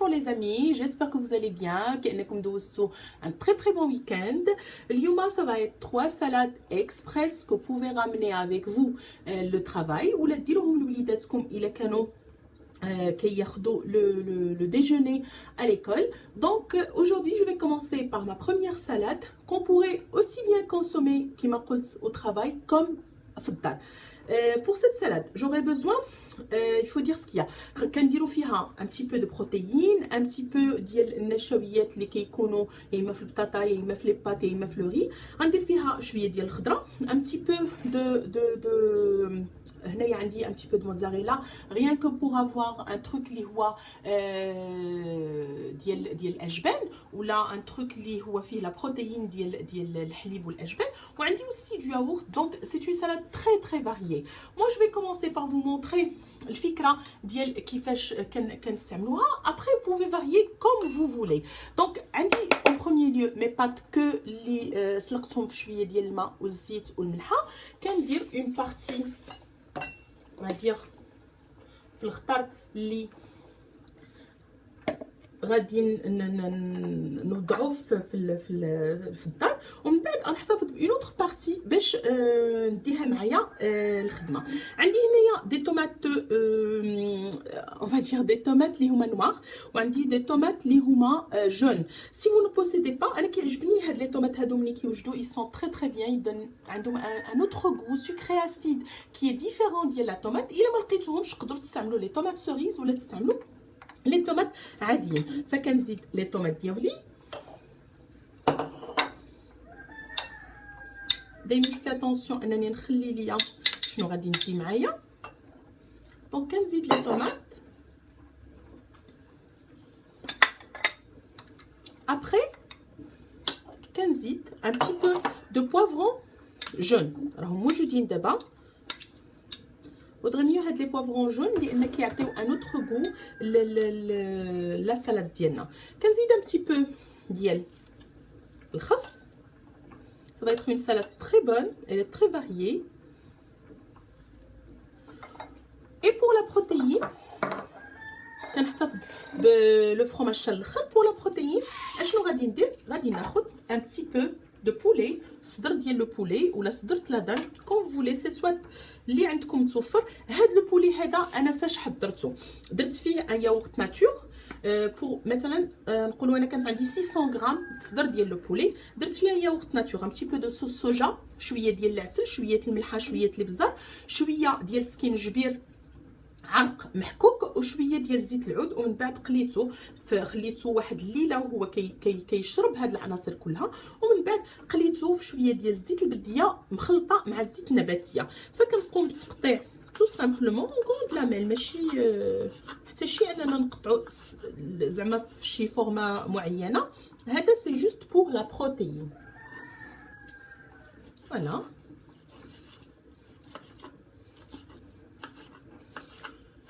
Bonjour les amis, j'espère que vous allez bien, كأنكم دوزتوا un très bon week-end. اليوم ça va être 3 salades express que vous pouvez ramener avec vous le travail ولا ديروهم لوليداتكم إلا كانوا كياخدوا le déjeuner à l'école. Donc aujourd'hui je vais commencer par ma première salade qu'on pourrait aussi bien consommer كما قلت au travail comme في الدار. Pour cette salade, j'aurais besoin, il faut dire ce qu'il y a. كنديروا فيها un petit peu de protéines, un petit peu ديال النشويات اللي كيكونوا يا اما في البطاطا يا اما في لي بات يا اما في لو ري. غندير فيها شويه ديال الخضره, un petit peu de هنايا عندي un petit peu de mozzarella, rien que pour avoir un truc اللي هو ديال الاجبان ولا un truc اللي هو فيه la protéine ديال الحليب والاجبان. وعندي aussi du yaourt, donc c'est une salade très variée. Moi je vais commencer par vous montrer الفكره ديال كيفاش كنستعملوها. Après vous pouvez varier comme vous voulez. Donc عندي en premier lieu mes pâtes que اللي سلقتهم في شويه ديال الماء والزيت والملحه. كندير une partie on va dire في الخضر اللي غادي نوضعوه في الدار, ومن بعد غنحتفظ بأون اوتر بارتي باش نديها معايا الخدمه. عندي هنايا دي طوماط اون فا دي طوماط اللي هما نوار, وعندي دي طوماط اللي هما جون. سي فو نو بوسيدي با, انا كيعجبني هاد لي طوماط هادو ملي كيوجدوا اي سون تري بيان, يدن عندهم ان اوتر غو سكري اسيد كي ديفيرون ديال لا طوماط. الا ما لقيتوهمش تقدروا تستعملوا لي طوماط سوريز ولا تستعملوا لي طوماط عاديين. فكنزيد لي طوماط ديالي, دايما في اتونسيون انني نخلي ليا شنو غادي ندي معايا. دونك كنزيد لي طوماط. ابري كنزيد ان بتي بو دو بوافرون جون, راهم موجودين دابا. ودغيا هاد لي بوافرون جون لان كيعطيو ان اوتر غو لا سالاد ديالنا. كنزيد ان بتي بو ديال الخس. Ça va être une salade très bonne, elle est très variée. Et pour la protéine, كنحتفظ بلو فروماج حتى الاخر. pour la protéine اشنو غادي ندير؟ غادي ناخذ un petit peu de poulet, صدر ديال لو بولي ولا صدر تلادان كون فولي, سي سوات اللي عندكم متوفر. هاد لو بولي هذا انا فاش حضرته درت فيه ان ياغورت ناتور. بور مثلا نقولوا انا كانت عندي 600 غرام صدر ديال لو بولي, درت فيها ياغورت ناتور, ان بتي بو دو صوص صوجا, شويه ديال العسل, شويه الملحه, شويه الابزار, شويه ديال سكينجبير عرق محكوك, وشويه ديال زيت العود. ومن بعد قليته خليته واحد الليله وهو كيشرب هاد العناصر كلها. ومن بعد قليته في شويه ديال الزيت البلديه مخلطه مع الزيت النباتيه. فكنقوم بتقطيع تو سامبلومون كون لاميل, ماشي حتى شي اننا نقطعوا زعما في شي فورما معينه. هذا سي جوست بور لا بروتيين. فوالا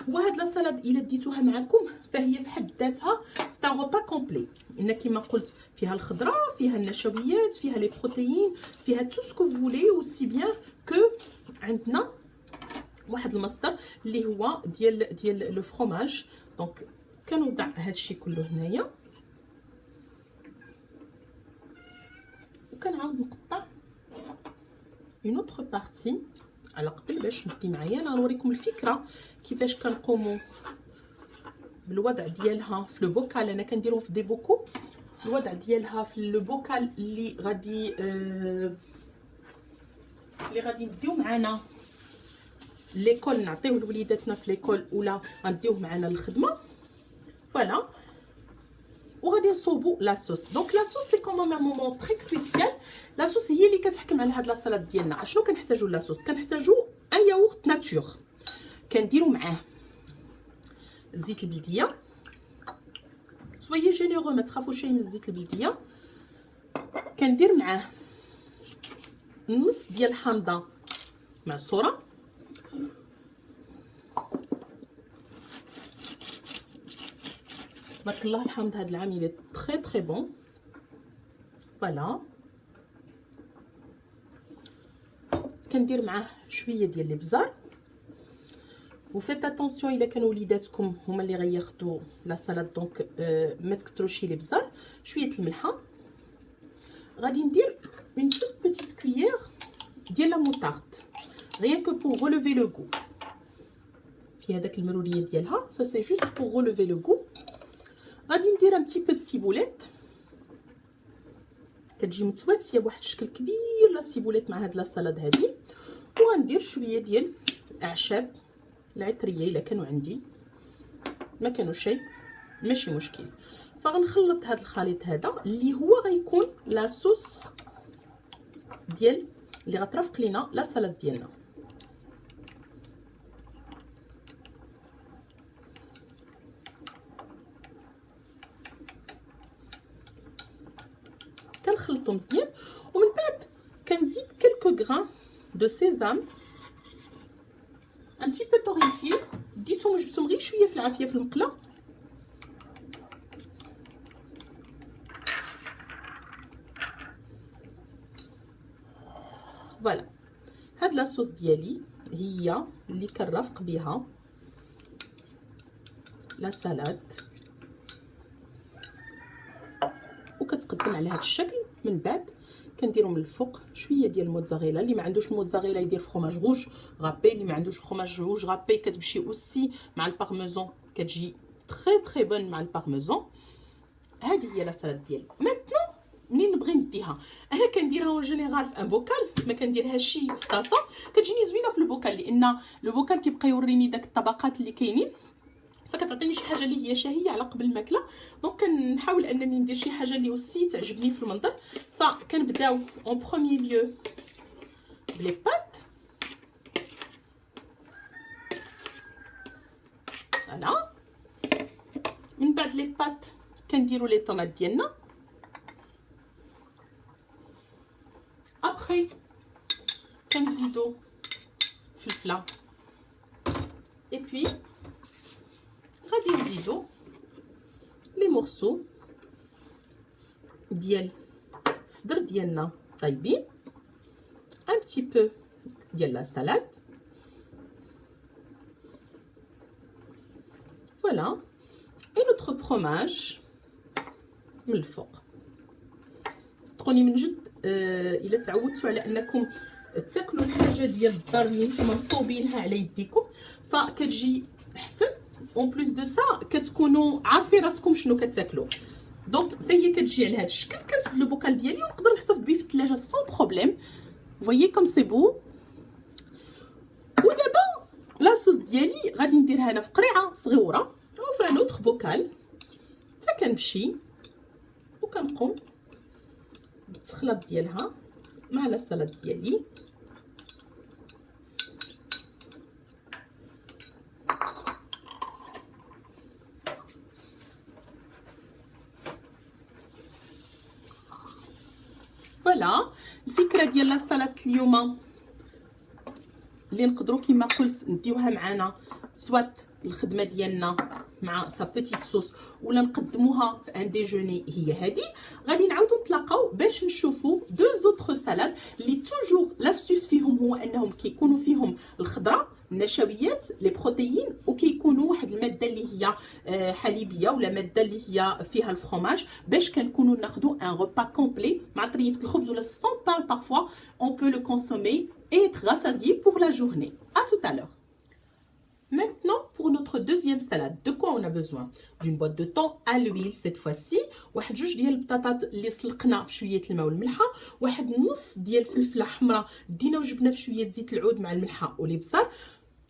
وهاد لا سالاد الا ديتوها معكم فهي في حد ذاتها سي ان روبا كومبلي, ان كما قلت فيها الخضره, فيها النشويات, فيها لي بروتيين, فيها تو سكو فولي, اوسي بيان كو عندنا واحد المصدر اللي هو ديال لو فروماج. دونك كنوضع هادشي كله هنايا وكنعاود نقطع اون اوتر بارتي على قبل باش ندي معايا. انا غنوريكم الفكره كيفاش كنقوموا بالوضع ديالها في لو بوكال. انا كنديرهم في دي بوكو, الوضع ديالها في لو بوكال اللي غادي نديو معنا ليكول, نعطيوه لوليداتنا في ليكول ولا غنديوه معنا للخدمه. فوالا وغادي نصوبوا لا صوص. دونك لا صوص سي كومون ان مومون تري كروسيال. لا صوص هي اللي كتحكم على هاد لا سالاد ديالنا. اشنو كنحتاجوا لا صوص؟ كنحتاجوا ان ياغورت ناتور, كنديروا معاه الزيت البلديه, سويي جينيرو ما تخافوش من الزيت البلديه. كندير معاه نص ديال الحامضه معصوره, تبارك الله الحمد هذا العام يلي تري بون. فوالا كندير معاه شويه ديال الابزار, وفيت اتونسيون الا كانوا وليداتكم هما اللي غياخدوا لا سالاد دونك ما تكثروش لي بزاف. شويه الملحه. غادي ندير اون توت بيتيت كويير ديال لا موطارد rien que pour relever le goût. في هذاك المروريه ديالها ça c'est juste pour relever le goût. غادي ندير un petit peu de ciboulette كتجي متواتيه بواحد الشكل كبير لا سيبوليت مع هاد لا سالاد هادي. وغندير شويه ديال اعشاب العطريه الا كانوا عندي، ما كانوا شي ماشي مشكل. فغنخلط هاد الخليط هذا اللي هو غيكون لا صوص ديال اللي غترافق لينا لا سالاد ديالنا. كنخلطو مزيان ومن بعد كنزيد كلكو غران دو سيزام ان تي بو طوريفي. ديتهم وجبتهم غير شويه في العافيه في المقله. فوالا هاد لاصوص ديالي هي اللي كنرافق بها لا سالاد وكتقدم على هاد الشكل. من بعد كنديروا من الفوق شويه ديال الموتزاريلا. اللي ما عندوش الموتزاريلا يدير فروماج روج غابي، اللي ما عندوش فروماج روج غابي كتمشي اوسي مع البارميزون، كتجي تري بون مع البارميزون. هذه هي لا سالاد ديالي. ميتنون منين نبغي نديها انا كنديرها اون جينيرال في ان بوكال، ما كنديرهاش شي في طاسه. كتجيني زوينه في البوكال لان لو بوكال كيبقى يوريني داك الطبقات اللي كاينين، فكتعطيني شي حاجه اللي هي شهيه على قبل الماكله. دونك كنحاول انني ندير شي حاجه اللي وسي تعجبني في المنظر. فكنبداو اون بروميير ليو بلي بات. فوالا من بعد لي بات كنديروا لي طوماط ديالنا. ابخي كنزيدو فلفله اي بي غادي نزيدو لي مورسو ديال الصدر ديالنا طايبين، ان بتي بو ديال لا سالاد. فوالا اي نوتر فروماج من الفوق. صدقوني من جد الا تعودتوا على انكم تاكلوا الحاجه ديال الدار اللي نتوما مصوبينها على يديكم فكتجي احسن. اون بليس دو سا كتكونوا عارفين راسكم شنو كتاكلوا. دونك فهي كتجي على هذا الشكل. كنسد لو بوكال ديالي ونقدر نحتفظ به في الثلاجه سون بروبليم. فويي كوم سي بو. ودابا لاصوص ديالي غادي نديرها انا في قريعه صغيره وفي ان اوتر بوكال. حتى كنمشي وكنقوم بالتخلط ديالها مع لا سالاد ديالي. فوالا الفكره ديال لا سالاد اليوم اللي نقدروا كما قلت نديوها معنا سوات الخدمه ديالنا مع سا بيتيت صوص ولا نقدموها في ان ديجوني هي هذه. غادي نعاودوا نتلاقاو باش نشوفوا دو زوتر سالاد اللي توجور لاستيس فيهم هو انهم كيكونوا فيهم الخضره النشويات لي بروتيين وكيكونوا واحد الماده اللي هي حليبيه ولا ماده اللي هي فيها الفرomage باش كنكونوا ناخذوا ان repas complet مع طريفه الخبز ولا sans pain parfois on peut le consommer et être rassasié pour la journée. À tout à l'heure. Maintenant, pour notre deuxième salade, de quoi on a besoin? D'une boîte de thon à l'huile cette fois-ci. واحد جوج ديال البطاطات اللي سلقنا في شويه الماء والملحه، واحد نص ديال الفلفله حمراء دينا وجبنا في شويه زيت العود مع الملحه والابصار،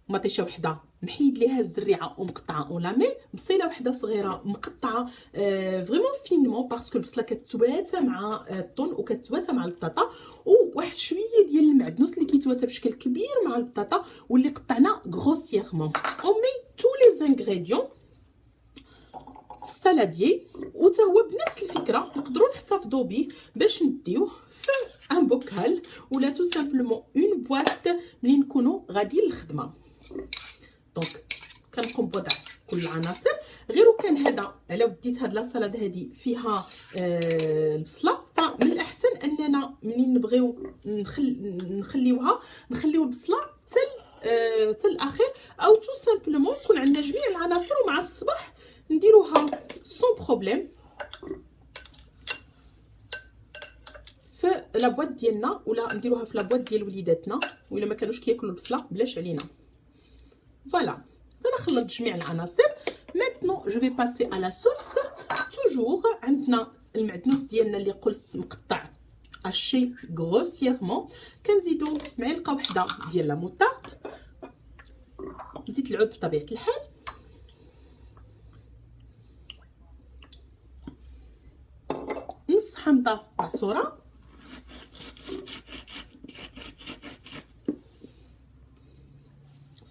مطيشه وحده محيد ليها الزريعه ومقطعه اون لاميل، بصيله وحده صغيره مقطعه فريمون فينمون باسكو البصله كتواتى مع الطون وكتواتى مع البطاطا، وواحد شويه ديال المعدنوس اللي كيتواتى بشكل كبير مع البطاطا واللي قطعنا غروسييرمون. اون مي تو لي انغريديون في السالاديي وتا هو بنفس الفكره نقدروا نحتفظوا به باش نديوه في ان بوكال ولا تو سامبلومون اون بواط ملي نكونوا غاديين للخدمه. دونك كنقوم بوضع كل العناصر. غير وكان هذا على وديت هاد لا سالاد هذه فيها البصله، فمن الاحسن اننا منين نبغيو نخليو البصله حتى حتى الاخير، او تو سامبلومون يكون عندنا جميع العناصر ومع الصباح نديروها سون بروبليم في لابواط ديالنا، ولا نديروها في لابواط ديال وليداتنا ولا ما كانوش كياكلوا البصله بلاش علينا. فوالا انا خلطت جميع العناصر. maintenant je vais passer à la sauce. toujours عندنا المعدنوس ديالنا اللي قلت مقطع هشي غروسييرمون، كنزيدو معلقه وحده ديال لا موطارد، زيت العود بطبيعه الحال، نص حنطه معصوره،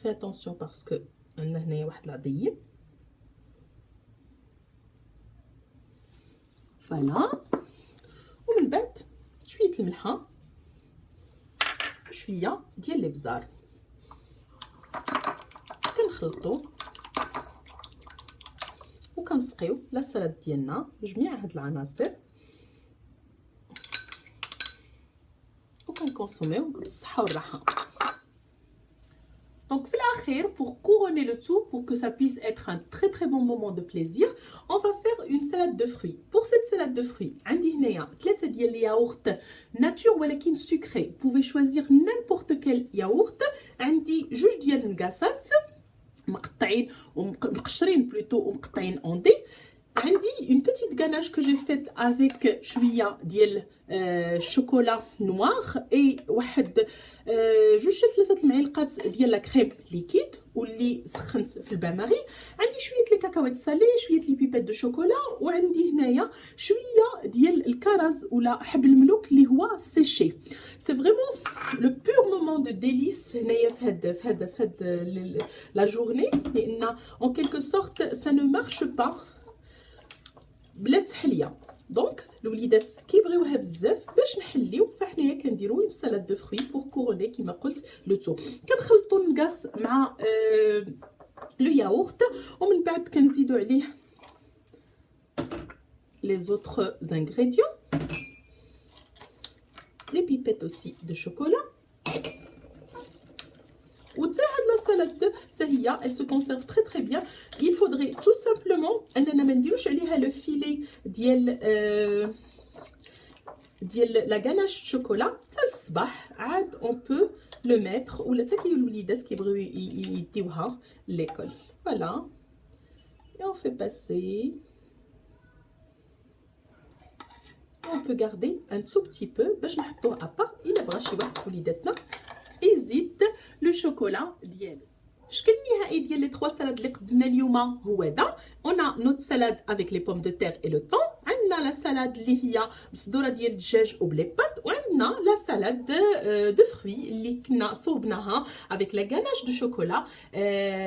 في اتونسيون باسكو عندنا هنايا واحد العضيين. فوالا، ومن بعد شويه الملحه وشويه ديال الابزار، كنخلطو وكنسقيو لا سالاد ديالنا بجميع هاد العناصر وكنكونسوميو بالصحه والراحه. Donc, pour couronner le tout, pour que ça puisse être un très très bon moment de plaisir, on va faire une salade de fruits. Pour cette salade de fruits, عندي هنايا 3 ديال الياغورت nature ولكن sucré. Vous pouvez choisir n'importe quel yaourt. عندي 2 ديال المقاصات مقطعين ومقشرين بلوتو ومقطعين en dés. عندي une petite ganache que j'ai faite avec شويه ديال chocolat noir et واحد 2-3 المعالق ديال لا كريم ليكيد واللي سخنت في البان ماري. عندي شويه لي كاكاوات سالي، شويه لي بيبات دو شوكولا، وعندي هنايا شويه ديال الكرز ولا حب الملوك اللي هو سيشي. سي فريمون لو بور مومون دو ديليس هنايا في هاد لا جورني، لان اون كيلكو سورت سا نو مارش با بلا تحليه. دونك الوليدات كيبغيوها بزاف باش نحليو، فحنايا كنديرو اون سالاد دو فروي بور كوروني كيما قلت لو تو. كنخلطو المقاص مع لو ياغورت، ومن بعد كنزيدو عليه لي زوطخ انغريديون، لي بيبيت اوسي دو شوكولا. وتا هاد لا سالاد حتى هي elle se conserve très très bien. il faudrait tout simplement اننا ما نديروش عليها لو فيلي ديال لا غاناش شوكولا حتى الصباح عاد اون بو لو ميتر، ولا حتى كي الوليدات كيبغيو يديوها ليكول. فوالا et on fait passer. on peut garder un tout petit peu باش نحطوه ابار الا بغا شي واحد وليداتنا يزيد لو شوكولا ديالو. الشكل النهائي ديال لي 3 سالاد اللي قدمنا اليوم هو هذا. اون نوت سالاد افيك لي بوم دو تير اي لو طون، عندنا لا سالاد اللي هي بصدوره ديال الدجاج وبلي بات، وعندنا لا سالاد دو فروي اللي كنا صوبناها افيك لا غاناش دو شوكولا،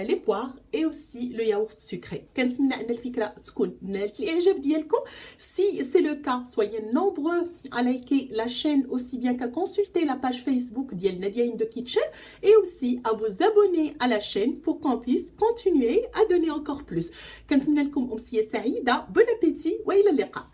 لي بوار اي اوسي لو ياغورت سكري. كنتمنى ان الفكره تكون نالت الاعجاب ديالكم. si c'est le cas, soyez nombreux à liker la chaîne aussi bien qu'à consulter la page Facebook ديال Nadia in the Kitchen et aussi à vous abonner à la chaîne pour qu'on puisse continuer à donner encore plus. كنتمنى لكم أمسية سعيدة. bon appétit وإلى اللقاء.